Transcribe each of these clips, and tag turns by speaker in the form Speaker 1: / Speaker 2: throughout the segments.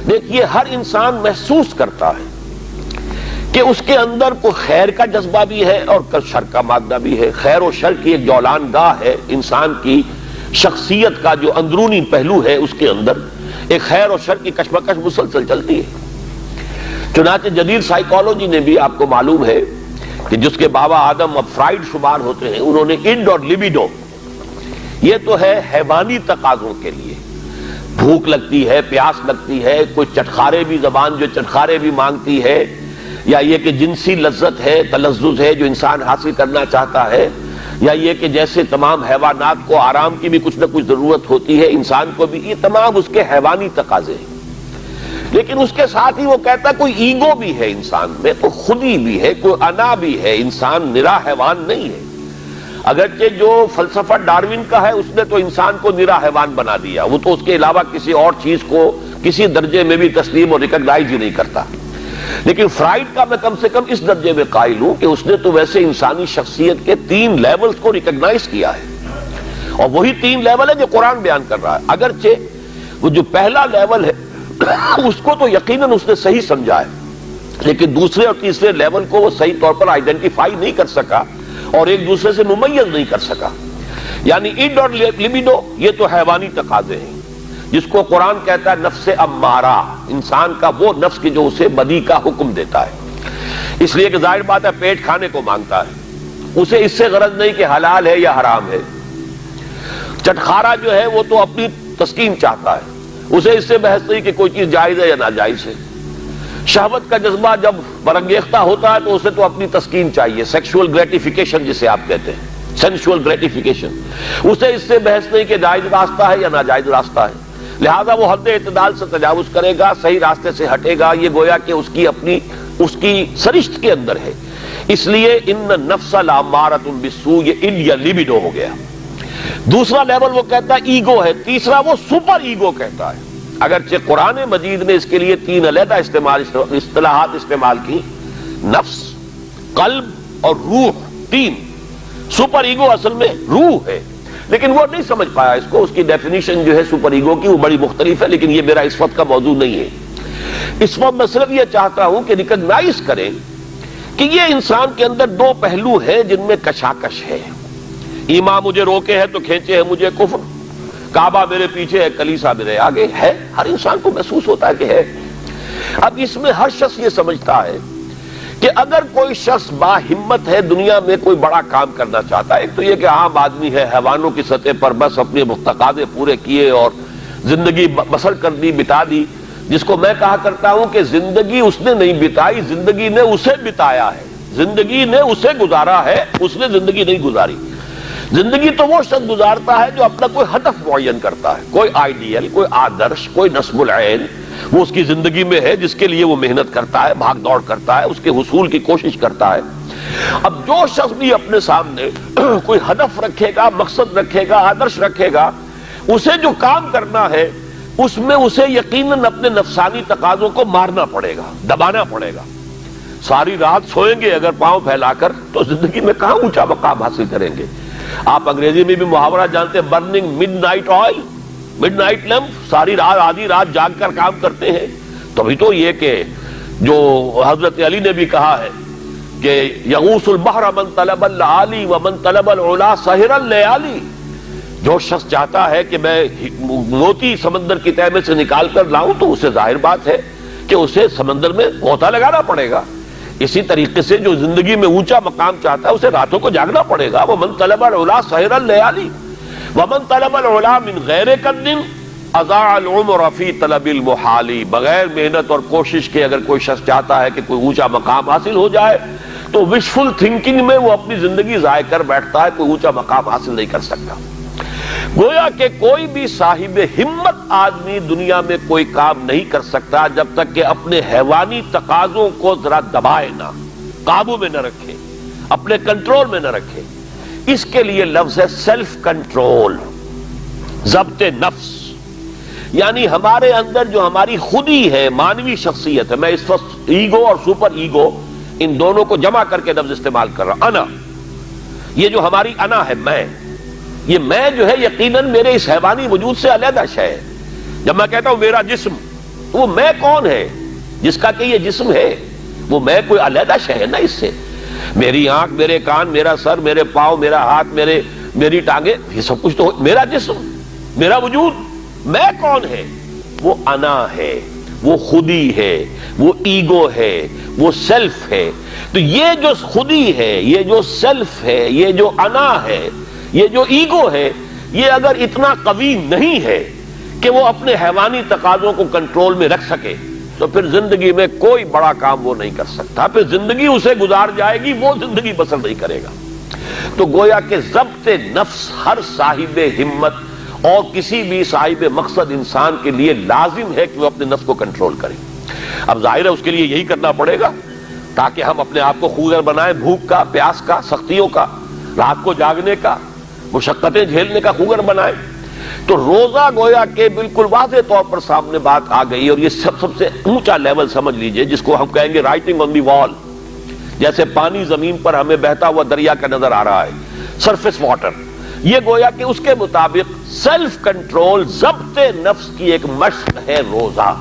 Speaker 1: دیکھیے ہر انسان محسوس کرتا ہے کہ اس کے اندر کوئی خیر کا جذبہ بھی ہے اور شر کا مادہ بھی ہے. خیر و شر کی ایک جولان گاہ ہے انسان کی شخصیت کا جو اندرونی پہلو ہے، اس کے اندر ایک خیر و شر کی کشمکش مسلسل چلتی ہے. چنانچہ جدید سائیکالوجی نے بھی، آپ کو معلوم ہے کہ جس کے بابا آدم اب فرائیڈ شمار ہوتے ہیں، انہوں نے انڈ اور لیبیڈو، یہ تو ہے حیوانی تقاضوں کے لیے. بھوک لگتی ہے، پیاس لگتی ہے، کوئی چٹخارے بھی، زبان جو چٹخارے بھی مانگتی ہے، یا یہ کہ جنسی لذت ہے، تلذذ ہے جو انسان حاصل کرنا چاہتا ہے، یا یہ کہ جیسے تمام حیوانات کو آرام کی بھی کچھ نہ کچھ ضرورت ہوتی ہے، انسان کو بھی، یہ تمام اس کے حیوانی تقاضے ہیں. لیکن اس کے ساتھ ہی وہ کہتا کوئی ایگو بھی ہے انسان میں، کوئی خودی بھی ہے، کوئی انا بھی ہے. انسان نرا حیوان نہیں ہے. اگرچہ جو فلسفہ ڈارون کا ہے اس نے تو انسان کو نرا حیوان بنا دیا، وہ تو اس کے علاوہ کسی اور چیز کو کسی درجے میں بھی تسلیم اور ریکگنائز ہی نہیں کرتا. لیکن فرائیڈ کا میں کم سے کم اس درجے میں قائل ہوں کہ اس نے تو ویسے انسانی شخصیت کے 3 لیولز کو ریکگنائز کیا ہے، اور وہی 3 لیول ہے جو قرآن بیان کر رہا ہے. اگرچہ وہ جو پہلا لیول ہے اس کو تو یقیناً اس نے صحیح سمجھا ہے، لیکن دوسرے اور تیسرے لیول کو وہ صحیح طور پر آئیڈینٹیفائی نہیں کر سکا اور ایک دوسرے سے ممیز نہیں کر سکا. یعنی انڈ اور لیبیڈو یہ تو حیوانی تقاضے ہیں، جس کو قرآن کہتا ہے نفس امارہ، انسان کا وہ نفس کی جو اسے بدی کا حکم دیتا ہے. اس لیے کہ ظاہر بات ہے پیٹ کھانے کو مانگتا ہے، اسے اس سے غرض نہیں کہ حلال ہے یا حرام ہے. چٹخارا جو ہے وہ تو اپنی تسکین چاہتا ہے، اسے اس سے بحث نہیں کہ کوئی چیز جائز ہے یا ناجائز ہے. شہوت کا جذبہ جب برانگیختہ ہوتا ہے تو اسے تو اپنی تسکین چاہیے، سیکشول گریٹیفیکیشن جسے آپ کہتے ہیں، سینشول گریٹیفیکیشن. اسے اس سے بحث نہیں کہ جائز راستہ ہے یا ناجائز راستہ ہے، لہذا وہ حد اعتدال سے تجاوز کرے گا، صحیح راستے سے ہٹے گا. یہ گویا کہ اس کی سرشت کے اندر ہے. اس لیے ان نفس لامارۃ بالسوء، یہ ان یا لیبیڈو ہو گیا. دوسرا لیول وہ کہتا ہے ایگو ہے، تیسرا وہ سپر ایگو کہتا ہے. اگرچہ قرآن مجید نے اس کے لیے 3 علیحدہ اصطلاحات استعمال کی، نفس، قلب اور روح. 3. سپر ایگو اصل میں روح ہے، لیکن وہ نہیں سمجھ پایا اس کو. اس کی ڈیفینیشن جو ہے سپر ایگو کی وہ بڑی مختلف ہے، لیکن یہ میرا اس وقت کا موضوع نہیں ہے. اس وقت میں صرف یہ چاہتا ہوں کہ ریکگنائز کریں کہ یہ انسان کے اندر 2 پہلو ہیں جن میں کشاکش ہے. ایمان مجھے روکے ہے تو کھینچے ہے مجھے کفر، کعبہ میرے پیچھے ہے کلیسا میرے آگے ہے. ہر انسان کو محسوس ہوتا ہے کہ ہے. اب اس میں ہر شخص یہ سمجھتا ہے کہ اگر کوئی شخص با ہمت ہے، دنیا میں کوئی بڑا کام کرنا چاہتا ہے، ایک تو یہ کہ عام آدمی ہے، حیوانوں کی سطح پر بس اپنے تقاضے پورے کیے اور زندگی بسر کر دی، بتا دی، جس کو میں کہا کرتا ہوں کہ زندگی اس نے نہیں بتائی، زندگی نے اسے بتایا ہے. زندگی نے اسے گزارا ہے، اس نے زندگی نہیں گزاری. زندگی تو وہ شخص گزارتا ہے جو اپنا کوئی ہدف معین کرتا ہے، کوئی آئیڈیل، کوئی آدرش، کوئی نصب العین وہ اس کی زندگی میں ہے، جس کے لیے وہ محنت کرتا ہے، بھاگ دوڑ کرتا ہے، اس کے حصول کی کوشش کرتا ہے. اب جو شخص بھی اپنے سامنے کوئی ہدف رکھے گا، مقصد رکھے گا، آدرش رکھے گا، اسے جو کام کرنا ہے اس میں اسے یقیناً اپنے نفسانی تقاضوں کو مارنا پڑے گا، دبانا پڑے گا. ساری رات سوئیں گے اگر پاؤں پھیلا کر تو زندگی میں کہاں اونچا مقام حاصل کریں گے. آپ انگریزی میں بھی محاورہ جانتے ہیں، burning mid night oil, mid night lamp, ساری رات آدھی رات جاگ کر کام کرتے ہیں. تبھی تو یہ کہ جو حضرت علی نے بھی کہا ہے کہ یغوث البحر من طلب العالی ومن طلب العلا سہر اللیالی. جو شخص چاہتا ہے کہ میں موتی سمندر کی تہہ میں سے نکال کر لاؤں تو اسے ظاہر بات ہے کہ اسے سمندر میں غوطہ لگانا پڑے گا. اسی طریقے سے جو زندگی میں اونچا مقام چاہتا ہے اسے راتوں کو جاگنا پڑے گا. ومن طلب العلا سہر اللیالی ومن طلب العلا من غیر قد اضاع العمر فی طلب المحال. بغیر محنت اور کوشش کے اگر کوئی شخص چاہتا ہے کہ کوئی اونچا مقام حاصل ہو جائے تو وشفل تھنکنگ میں وہ اپنی زندگی ضائع کر بیٹھتا ہے، کوئی اونچا مقام حاصل نہیں کر سکتا. گویا کہ کوئی بھی صاحب ہمت آدمی دنیا میں کوئی کام نہیں کر سکتا جب تک کہ اپنے حیوانی تقاضوں کو ذرا دبائے نہ، قابو میں نہ رکھے، اپنے کنٹرول میں نہ رکھے. اس کے لیے لفظ ہے سیلف کنٹرول، ضبط نفس. یعنی ہمارے اندر جو ہماری خودی ہے، مانوی شخصیت ہے، میں اس وقت ایگو اور سپر ایگو ان دونوں کو جمع کر کے لفظ استعمال کر رہا ہوں. انا، یہ جو ہماری انا ہے، میں، یہ میں جو ہے یقیناً میرے اس حیوانی وجود سے علیحدہ شے ہے. جب میں کہتا ہوں میرا جسم، وہ میں کون ہے جس کا کہ یہ جسم ہے؟ وہ میں کوئی علیحدہ شے ہے نا اس سے. میری آنکھ، میرے کان، میرا سر، میرے پاؤں، میرا ہاتھ، میری ٹانگیں، یہ سب کچھ تو میرا جسم، میرا وجود. میں کون ہے؟ وہ انا ہے، وہ خودی ہے، وہ ایگو ہے، وہ سیلف ہے. تو یہ جو خودی ہے، یہ جو سیلف ہے، یہ جو انا ہے، یہ جو ایگو ہے، یہ اگر اتنا قوی نہیں ہے کہ وہ اپنے حیوانی تقاضوں کو کنٹرول میں رکھ سکے تو پھر زندگی میں کوئی بڑا کام وہ نہیں کر سکتا. پھر زندگی اسے گزار جائے گی، وہ زندگی بسر نہیں کرے گا. تو گویا کہ ضبط نفس ہر صاحب ہمت اور کسی بھی صاحب مقصد انسان کے لیے لازم ہے کہ وہ اپنے نفس کو کنٹرول کرے. اب ظاہر ہے اس کے لیے یہی کرنا پڑے گا تاکہ ہم اپنے آپ کو خوگر بنائیں، بھوک کا، پیاس کا، سختیوں کا، رات کو جاگنے کا، مشقتیں جھیلنے کا خوگر بنائیں. تو روزہ گویا کہ بالکل واضح طور پر سامنے بات آ گئی، اور یہ سب سے اونچا لیول سمجھ لیجئے جس کو ہم کہیں گے رائٹنگ آن دی وال. جیسے پانی زمین پر ہمیں بہتا ہوا دریا کا نظر آ رہا ہے، سرفیس واٹر، یہ گویا کہ اس کے مطابق سیلف کنٹرول، ضبط نفس کی ایک مشق ہے روزہ.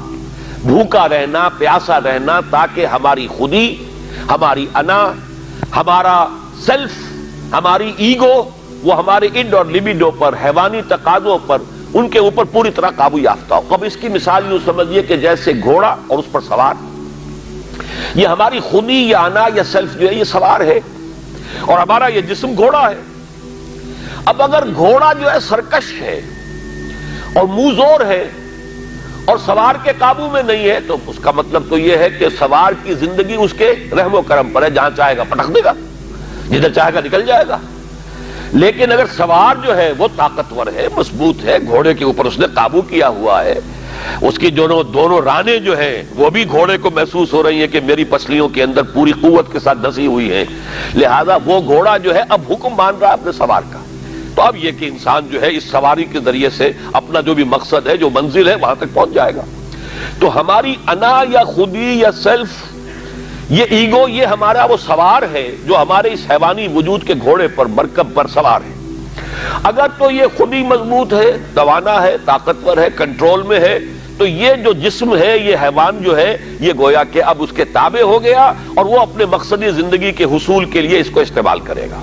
Speaker 1: بھوکا رہنا، پیاسا رہنا، تاکہ ہماری خودی، ہماری انا، ہمارا سیلف، ہماری ایگو، وہ ہمارے اڈ اور لیبیڈو پر، حیوانی تقاضوں پر، ان کے اوپر پوری طرح قابو یافتہ ہو. اب اس کی مثال یوں سمجھیے کہ جیسے گھوڑا اور اس پر سوار. یہ ہماری خودی یا انا یا سیلف جو ہے یہ سوار ہے، اور ہمارا یہ جسم گھوڑا ہے. اب اگر گھوڑا جو ہے سرکش ہے اور منہ زور ہے اور سوار کے قابو میں نہیں ہے، تو اس کا مطلب تو یہ ہے کہ سوار کی زندگی اس کے رحم و کرم پر ہے، جہاں چاہے گا پٹک دے گا، جدھر چاہے گا نکل جائے گا. لیکن اگر سوار جو ہے وہ طاقتور ہے، مضبوط ہے، گھوڑے کے اوپر اس نے قابو کیا ہوا ہے، اس کی دونوں رانے جو ہیں وہ بھی گھوڑے کو محسوس ہو رہی ہیں کہ میری پسلیوں کے اندر پوری قوت کے ساتھ دسی ہوئی ہیں، لہذا وہ گھوڑا جو ہے اب حکم مان رہا ہے اپنے سوار کا. تو اب یہ کہ انسان جو ہے اس سواری کے ذریعے سے اپنا جو بھی مقصد ہے، جو منزل ہے، وہاں تک پہنچ جائے گا. تو ہماری انا یا خودی یا سیلف، یہ ایگو، یہ ہمارا وہ سوار ہے جو ہمارے اس حیوانی وجود کے گھوڑے پر، مرکب پر سوار ہے. اگر تو یہ خودی مضبوط ہے، توانا ہے، طاقتور ہے، کنٹرول میں ہے، تو یہ جو جسم ہے، یہ حیوان جو ہے، یہ گویا کہ اب اس کے تابع ہو گیا اور وہ اپنے مقصدی زندگی کے حصول کے لیے اس کو استعمال کرے گا.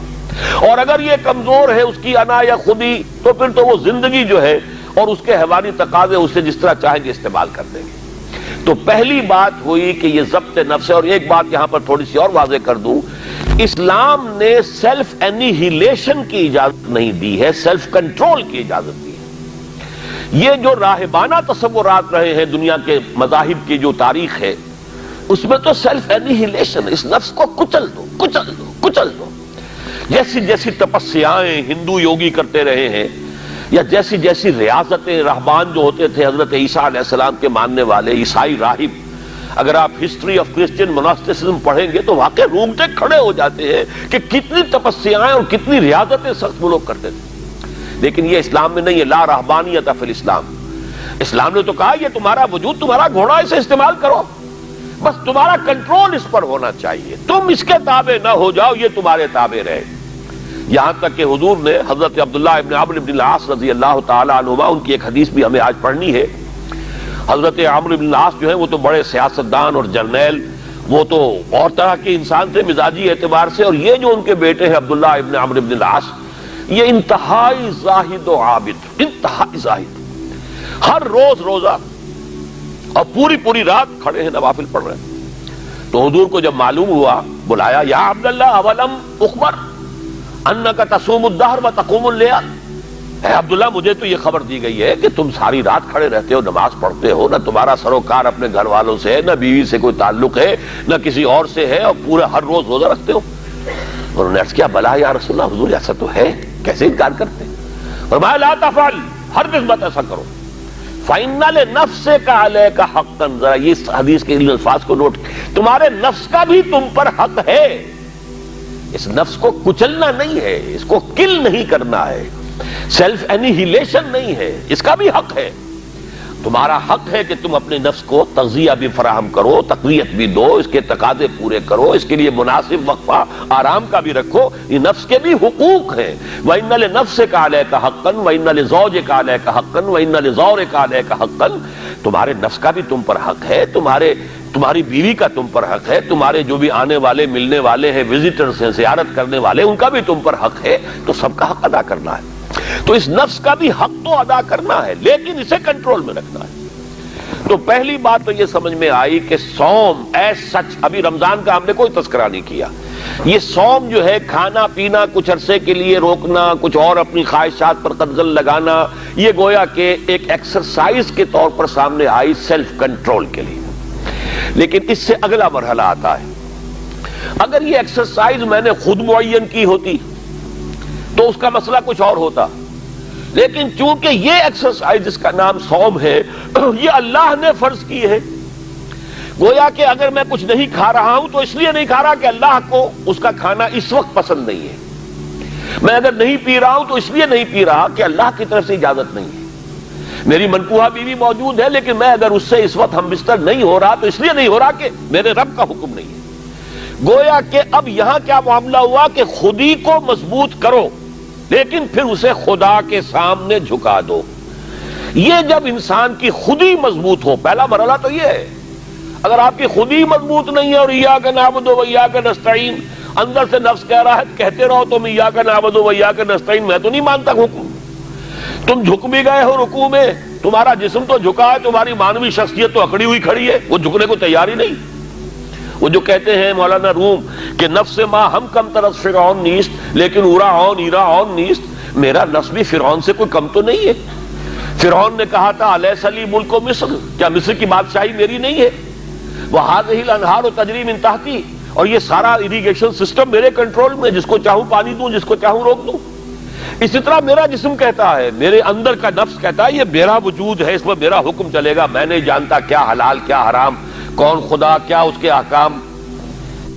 Speaker 1: اور اگر یہ کمزور ہے، اس کی انا یا خودی، تو پھر تو وہ زندگی جو ہے اور اس کے حیوانی تقاضے اسے جس طرح چاہیں گے استعمال کر دیں گے. تو پہلی بات ہوئی کہ یہ ضبط نفس ہے. اور ایک بات یہاں پر تھوڑی سی اور واضح کر دوں، اسلام نے سیلف انیہیلیشن کی اجازت نہیں دی ہے، سیلف کنٹرول کی اجازت دی ہے. یہ جو راہبانہ تصورات رہے ہیں دنیا کے مذاہب کی جو تاریخ ہے، اس میں تو سیلف انیہیلیشن، اس نفس کو کچل دو، کچل دو، کچل دو. جیسی جیسی تپسیائیں ہندو یوگی کرتے رہے ہیں، یا جیسی جیسی ریاضتیں رہبان جو ہوتے تھے حضرت عیسیٰ علیہ السلام کے ماننے والے عیسائی راہب، اگر آپ ہسٹری آف کرسچین موناسٹسزم پڑھیں گے تو واقعی رومتے کھڑے ہو جاتے ہیں کہ کتنی تپسیائیں اور کتنی ریاضتیں سخت وہ لوگ کرتے تھے. لیکن یہ اسلام میں نہیں ہے. لا رہبانیت فی الاسلام. اسلام نے تو کہا یہ تمہارا وجود تمہارا گھوڑا، اسے استعمال کرو، بس تمہارا کنٹرول اس پر ہونا چاہیے، تم اس کے تابع نہ ہو جاؤ، یہ تمہارے تابع رہے. یہاں تک کہ حضور نے حضرت عبداللہ ابن عمرو بن العاص رضی اللہ تعالی عنہما، ان کی ایک حدیث بھی ہمیں آج پڑھنی ہے. حضرت عمرو بن العاص جو ہیں وہ تو بڑے سیاستدان اور جرنیل، وہ تو اور طرح کے انسان تھے مزاجی اعتبار سے، اور یہ جو ان کے بیٹے ہیں عبداللہ ابن عمرو بن العاص، یہ انتہائی زاہد و عابد، انتہائی زاہد، ہر روز روزہ اور پوری رات کھڑے ہیں، نوافل پڑھ رہے ہیں. تو حضور کو جب معلوم ہوا، بلایا، یا عبداللہ اولم اخبر انک تصوم الدہر و تقوم اللیل. اے عبداللہ، مجھے تو یہ خبر دی گئی ہے کہ تم ساری رات کھڑے رہتے ہو، نماز پڑھتے ہو، نہ تمہارا سروکار اپنے گھر والوں سے ہے، نہ بیوی سے کوئی تعلق ہے، نہ کسی اور سے ہے، اور پورا ہر روز روزہ رکھتے ہو. انہوں نے عرض کیا، بلا یا رسول اللہ، حضور ایسا تو ہے، کیسے انکار کرتے ہیں؟ فرمایا لا تفعل، ہرگز مت ایسا کرو. فَإِنَّ لِنَفْسِكَ عَلَيْكَ حَقًّا. ذرا یہ حدیث کے ان الفاظ کو نوٹ، تمہارے نفس کا بھی تم پر حق ہے. اس نفس کو کچلنا نہیں ہے، اس کو کل نہیں کرنا ہے، سیلف انیہیلیشن نہیں ہے، اس کا بھی حق ہے. تمہارا حق ہے کہ تم اپنے نفس کو تغذیہ بھی فراہم کرو، تقویت بھی دو، اس کے تقاضے پورے کرو، اس کے لیے مناسب وقفہ آرام کا بھی رکھو، یہ نفس کے بھی حقوق ہیں۔ وَإِنَّ لِنَفْسِكَ عَلَيْكَ حَقًّا وَإِنَّ لِزَوْجِكَ عَلَيْكَ حَقًّا وَإِنَّ لِزَوْرِكَ عَلَيْكَ حَقًّا، تمہارے نفس کا بھی تم پر حق ہے، تمہاری بیوی کا تم پر حق ہے، تمہارے جو بھی آنے والے ملنے والے ہیں، وزٹرز ہیں، زیارت کرنے والے، ان کا بھی تم پر حق ہے، تو سب کا حق ادا کرنا ہے۔ تو اس نفس کا بھی حق تو ادا کرنا ہے، لیکن اسے کنٹرول میں رکھنا ہے۔ تو پہلی بات تو یہ سمجھ میں آئی کہ صوم ایز سچ، ابھی رمضان کا ہم نے کوئی تذکرہ نہیں کیا، یہ صوم جو ہے کھانا پینا کچھ عرصے کے لیے روکنا، کچھ اور اپنی خواہشات پر قدغن لگانا، یہ گویا کہ ایک ایکسرسائز کے طور پر سامنے آئی سیلف کنٹرول کے لیے۔ لیکن اس سے اگلا مرحلہ آتا ہے، اگر یہ ایکسرسائز میں نے خود معین کی ہوتی تو اس کا مسئلہ کچھ اور ہوتا، لیکن چونکہ یہ ایکسرسائز جس کا نام صوم ہے یہ اللہ نے فرض کی ہے، گویا کہ اگر میں کچھ نہیں کھا رہا ہوں تو اس لیے نہیں کھا رہا کہ اللہ کو اس کا کھانا اس وقت پسند نہیں ہے، میں اگر نہیں پی رہا ہوں تو اس لیے نہیں پی رہا کہ اللہ کی طرف سے اجازت نہیں ہے، میری منقوہ بیوی موجود ہے لیکن میں اگر اس سے اس وقت ہم بستر نہیں ہو رہا تو اس لیے نہیں ہو رہا کہ میرے رب کا حکم نہیں ہے۔ گویا کہ اب یہاں کیا معاملہ ہوا کہ خودی کو مضبوط کرو لیکن پھر اسے خدا کے سامنے جھکا دو۔ یہ جب انسان کی خودی مضبوط ہو، پہلا مرحلہ تو یہ ہے، اگر آپ کی خودی مضبوط نہیں ہے اور ایاک نعبد و ایاک نستعین، اندر سے نفس کہہ رہا ہے کہتے رہو تم ایاک نعبد و ایاک نستعین، میں تو نہیں مانتا حکم، تم جھک بھی گئے ہو رکوع میں، تمہارا جسم تو جھکا ہے، تمہاری مانوی شخصیت تو اکڑی ہوئی کھڑی ہے، وہ جھکنے کو تیار ہی نہیں۔ وہ جو کہتے ہیں مولانا روم کہ نفس ما ہم کم طرف فرعون نیست لیکن اورا ایرا نیست، میرا نفس بھی فرعون سے کوئی کم تو نہیں ہے۔ فرعون نے کہا تھا الیس لی ملک مصر، کیا مصر کی بادشاہی میری نہیں ہے؟ وہذہ الانہار تجری من تحتی، اور یہ سارا اریگیشن سسٹم میرے کنٹرول میں، جس کو چاہوں پانی دوں، جس کو چاہوں روک دوں۔ اسی طرح میرا جسم کہتا ہے، میرے اندر کا نفس کہتا ہے یہ میرا وجود ہے، اس میں میرا حکم چلے گا، میں نہیں جانتا کیا حلال کیا حرام، کون خدا کیا اس کے احکام۔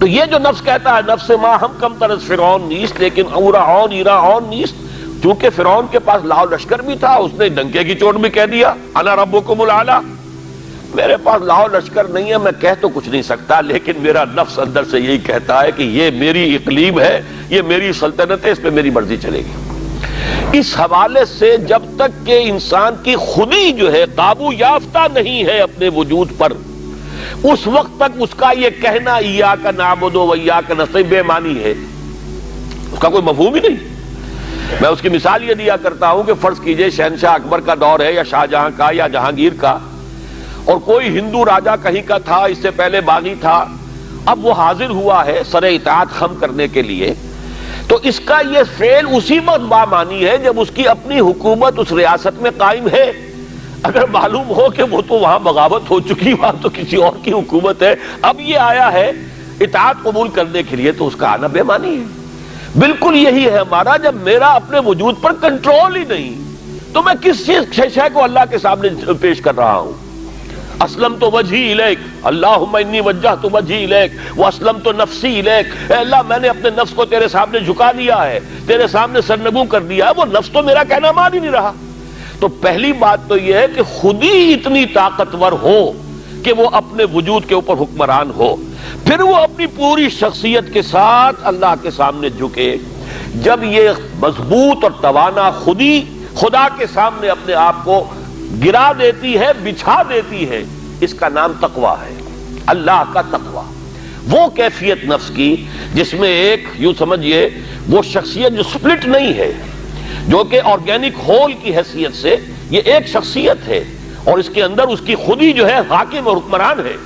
Speaker 1: تو یہ جو نفس کہتا ہے نفس ما ہم کم طرز فرعون نیست لیکن اورا ایرا نیست، چونکہ فرعون کے پاس لاؤ لشکر بھی تھا، اس نے ڈنکے کی چوٹ بھی کہہ دیا انا ربکم الاعلی، میرے پاس لاؤ لشکر نہیں ہے، میں کہہ تو کچھ نہیں سکتا، لیکن میرا نفس اندر سے یہی کہتا ہے کہ یہ میری اقلیم ہے، یہ میری سلطنت ہے، اس پہ میری مرضی چلے گی۔ اس حوالے سے جب تک کہ انسان کی خودی جو ہے قابو یافتہ نہیں ہے اپنے وجود پر، اس وقت تک اس کا یہ کہنا ایاک نعبد و ایاک نستعین بے معنی ہے، اس کا کوئی مفہوم ہی نہیں۔ میں اس کی مثال یہ دیا کرتا ہوں کہ فرض کیجئے شہنشاہ اکبر کا دور ہے یا شاہجہاں کا یا جہانگیر کا، اور کوئی ہندو راجا کہیں کا تھا، اس سے پہلے باغی تھا، اب وہ حاضر ہوا ہے سر اطاعت خم کرنے کے لیے، تو اس کا یہ فعل اسی وقت بامانی ہے جب اس کی اپنی حکومت اس ریاست میں قائم ہے۔ اگر معلوم ہو کہ وہ تو وہاں بغاوت ہو چکی، وہاں تو کسی اور کی حکومت ہے، اب یہ آیا ہے اطاعت قبول کرنے کے لیے، تو اس کا آنا بے معنی ہے۔ بالکل یہی ہے ہمارا، جب میرا اپنے وجود پر کنٹرول ہی نہیں تو میں کس شے کو اللہ کے سامنے پیش کر رہا ہوں۔ اسلمت وجہی الیک، اللہم انی وجہت وجہی الیک واسلمت نفسی الیک، اے اللہ میں نے اپنے نفس کو تیرے سامنے جھکا دیا ہے، تیرے سامنے سرنگوں کر دیا ہے، وہ نفس تو میرا کہنا مان ہی نہیں رہا۔ تو پہلی بات تو یہ ہے کہ خود ہی اتنی طاقتور ہو کہ وہ اپنے وجود کے اوپر حکمران ہو، پھر وہ اپنی پوری شخصیت کے ساتھ اللہ کے سامنے جھکے۔ جب یہ مضبوط اور توانا خودی خدا کے سامنے اپنے آپ کو گرا دیتی ہے، بچھا دیتی ہے، اس کا نام تقویٰ ہے، اللہ کا تقویٰ۔ وہ کیفیت نفس کی جس میں ایک یوں سمجھئے وہ شخصیت جو سپلٹ نہیں ہے، جو کہ آرگینک ہول کی حیثیت سے یہ ایک شخصیت ہے، اور اس کے اندر اس کی خودی جو ہے حاکم اور حکمران ہے،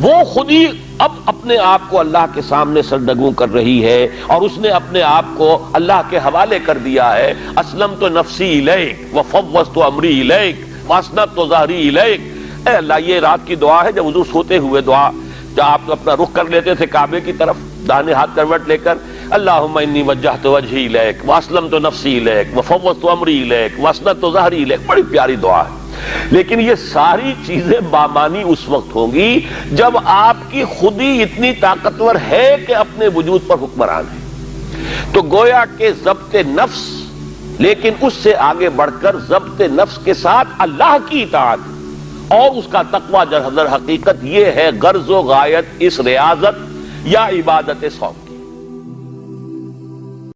Speaker 1: وہ خودی اب اپنے آپ کو اللہ کے سامنے سرنگوں کر رہی ہے، اور اس نے اپنے آپ کو اللہ کے حوالے کر دیا ہے۔ اسلمت نفسی الیک وفوضت امری الیک واسنت ظہری الیک۔ اے اللہ، یہ رات کی دعا ہے جب حضور سوتے ہوئے دعا، جب آپ اپنا رخ کر لیتے تھے کعبے کی طرف داہنے ہاتھ کروٹ لے کر، اللہم انی وجہت وجہی الیک واسلمت نفسی الیک وفوضت امری الیک واسنت ظہری الیک، بڑی پیاری دعا ہے۔ لیکن یہ ساری چیزیں بامانی اس وقت ہوں گی جب آپ کی خودی اتنی طاقتور ہے کہ اپنے وجود پر حکمران ہے۔ تو گویا کہ ضبط نفس، لیکن اس سے آگے بڑھ کر ضبط نفس کے ساتھ اللہ کی اطاعت، اور اس کا تقوی در حقیقت یہ ہے غرض و غایت اس ریاضت یا عبادت صوم